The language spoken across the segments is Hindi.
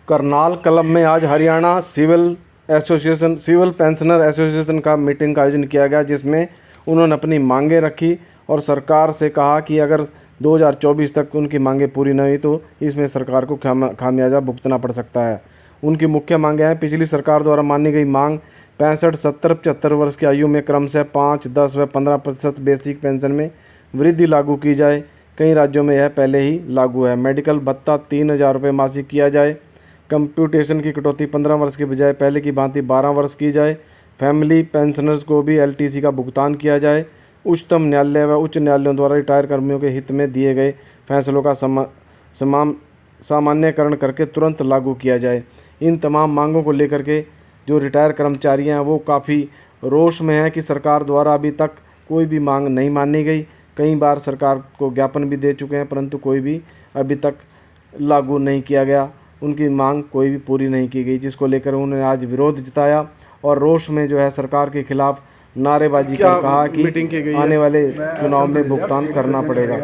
करनाल क्लब में आज हरियाणा सिविल पेंशनर एसोसिएशन का मीटिंग का आयोजन किया गया, जिसमें उन्होंने अपनी मांगें रखी और सरकार से कहा कि अगर 2024 तक उनकी मांगें पूरी नहीं हुई तो इसमें सरकार को खामियाजा भुगतना पड़ सकता है। उनकी मुख्य मांगें हैं: पिछली सरकार द्वारा मानी गई मांग 65, 70, 75 वर्ष की आयु में क्रमशः 5, 10 व 15% बेसिक पेंशन में वृद्धि लागू की जाए। कई राज्यों में यह पहले ही लागू है। मेडिकल भत्ता 3,000 रुपये मासिक किया जाए। कंप्यूटेशन की कटौती 15 वर्ष के बजाय पहले की भांति 12 वर्ष की जाए। फैमिली पेंशनर्स को भी एलटीसी का भुगतान किया जाए। उच्चतम न्यायालय व उच्च न्यायालयों द्वारा रिटायर कर्मियों के हित में दिए गए फैसलों का सामान्यकरण करके तुरंत लागू किया जाए। इन तमाम मांगों को लेकर के जो रिटायर कर्मचारी हैं वो काफ़ी रोष में हैं कि सरकार द्वारा अभी तक कोई भी मांग नहीं मानी गई। कई बार सरकार को ज्ञापन भी दे चुके हैं, परंतु कोई भी अभी तक लागू नहीं किया गया। उनकी मांग कोई भी पूरी नहीं की गई, जिसको लेकर उन्होंने आज विरोध जताया और रोष में जो है सरकार के खिलाफ नारेबाजी कर कहा कि आने वाले चुनाव में भुगतान करना पड़ेगा।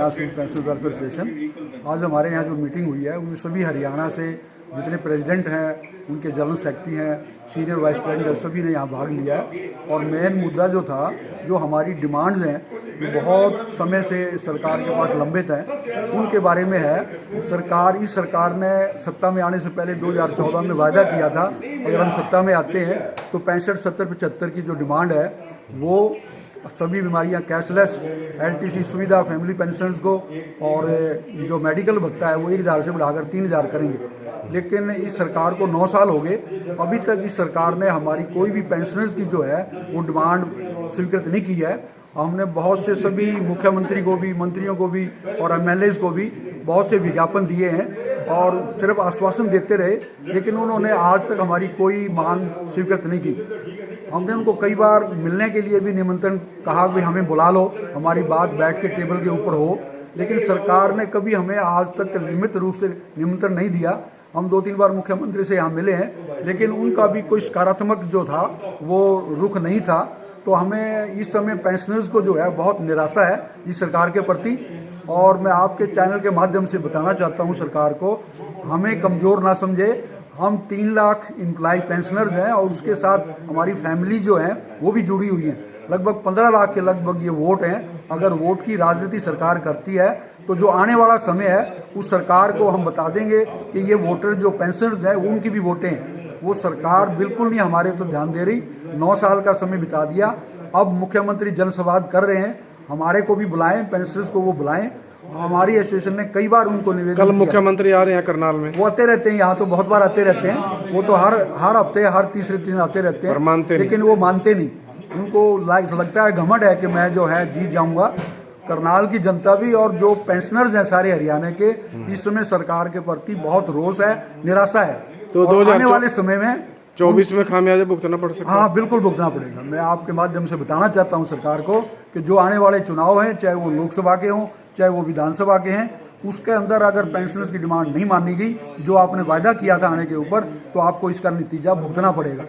आज हमारे यहाँ जो मीटिंग हुई है उनमें सभी हरियाणा से जितने प्रेसिडेंट हैं, उनके जनरल सेक्रेटरी हैं, सीनियर वाइस प्रेसिडेंट, सभी ने यहाँ भाग लिया है। और मेन मुद्दा जो था, जो हमारी डिमांड्स हैं, जो बहुत समय से सरकार के पास लंबित हैं, उनके बारे में है। इस सरकार ने सत्ता में आने से पहले 2014 में वायदा किया था, अगर हम सत्ता में आते हैं तो 65, 70, 75 की जो डिमांड है वो सभी बीमारियां कैशलेस, एलटीसी सुविधा फैमिली पेंशनर्स को, और जो मेडिकल भत्ता है वो 1,000 से बढ़ाकर 3,000 करेंगे। लेकिन इस सरकार को 9 साल हो गए, अभी तक इस सरकार ने हमारी कोई भी पेंशनर्स की जो है वो डिमांड स्वीकृत नहीं की है। हमने बहुत से सभी मुख्यमंत्री को भी, मंत्रियों को भी और एमएलएज को भी बहुत से विज्ञापन दिए हैं और सिर्फ आश्वासन देते रहे, लेकिन उन्होंने आज तक हमारी कोई मांग स्वीकृत नहीं की। हमने उनको कई बार मिलने के लिए भी निमंत्रण कहा कि हमें बुला लो, हमारी बात बैठ के टेबल के ऊपर हो, लेकिन सरकार ने कभी हमें आज तक नियमित रूप से निमंत्रण नहीं दिया। हम 2-3 बार मुख्यमंत्री से यहाँ मिले हैं, लेकिन उनका भी कोई सकारात्मक जो था वो रुख नहीं था। तो हमें इस समय पेंशनर्स को जो है बहुत निराशा है इस सरकार के प्रति। और मैं आपके चैनल के माध्यम से बताना चाहता हूँ सरकार को, हमें कमज़ोर ना समझे। हम 3 लाख एम्प्लॉय पेंशनर्स हैं और उसके साथ हमारी फैमिली जो है वो भी जुड़ी हुई है। लगभग 15 लाख के लगभग ये वोट हैं। अगर वोट की राजनीति सरकार करती है तो जो आने वाला समय है उस सरकार को हम बता देंगे कि ये वोटर जो पेंशनर्स हैं उनकी भी वोटें हैं। वो सरकार बिल्कुल नहीं हमारे तो ध्यान दे रही। 9 साल का समय बिता दिया। अब मुख्यमंत्री जनसंवाद कर रहे हैं, हमारे को भी बुलाएं, पेंशनर्स को वो बुलाएं। हमारी एसोसिएशन ने कई बार उनको निवेदन कल मुख्यमंत्री आ रहे हैं करनाल में, वो आते रहते हैं, यहाँ तो बहुत बार आते रहते हैं। वो तो हर हफ्ते, हर तीसरे दिन आते रहते हैं, लेकिन वो मानते नहीं। उनको लगता है, घमंड है कि मैं जो है जीत जाऊंगा। करनाल की जनता भी और जो पेंशनर्स हैं सारे हरियाणा के, इस समय सरकार के प्रति बहुत रोष है, निराशा है। तो आने वाले समय में 24 में खामियाजा भुगतना पड़ सकता है। हाँ, बिल्कुल भुगतना पड़ेगा। मैं आपके माध्यम से बताना चाहता हूँ सरकार को कि जो आने वाले चुनाव हैं, चाहे वो लोकसभा के हों चाहे वो विधानसभा के हैं, उसके अंदर अगर पेंशनर्स की डिमांड नहीं मानी गई, जो आपने वायदा किया था आने के ऊपर, तो आपको इसका नतीजा भुगतना पड़ेगा।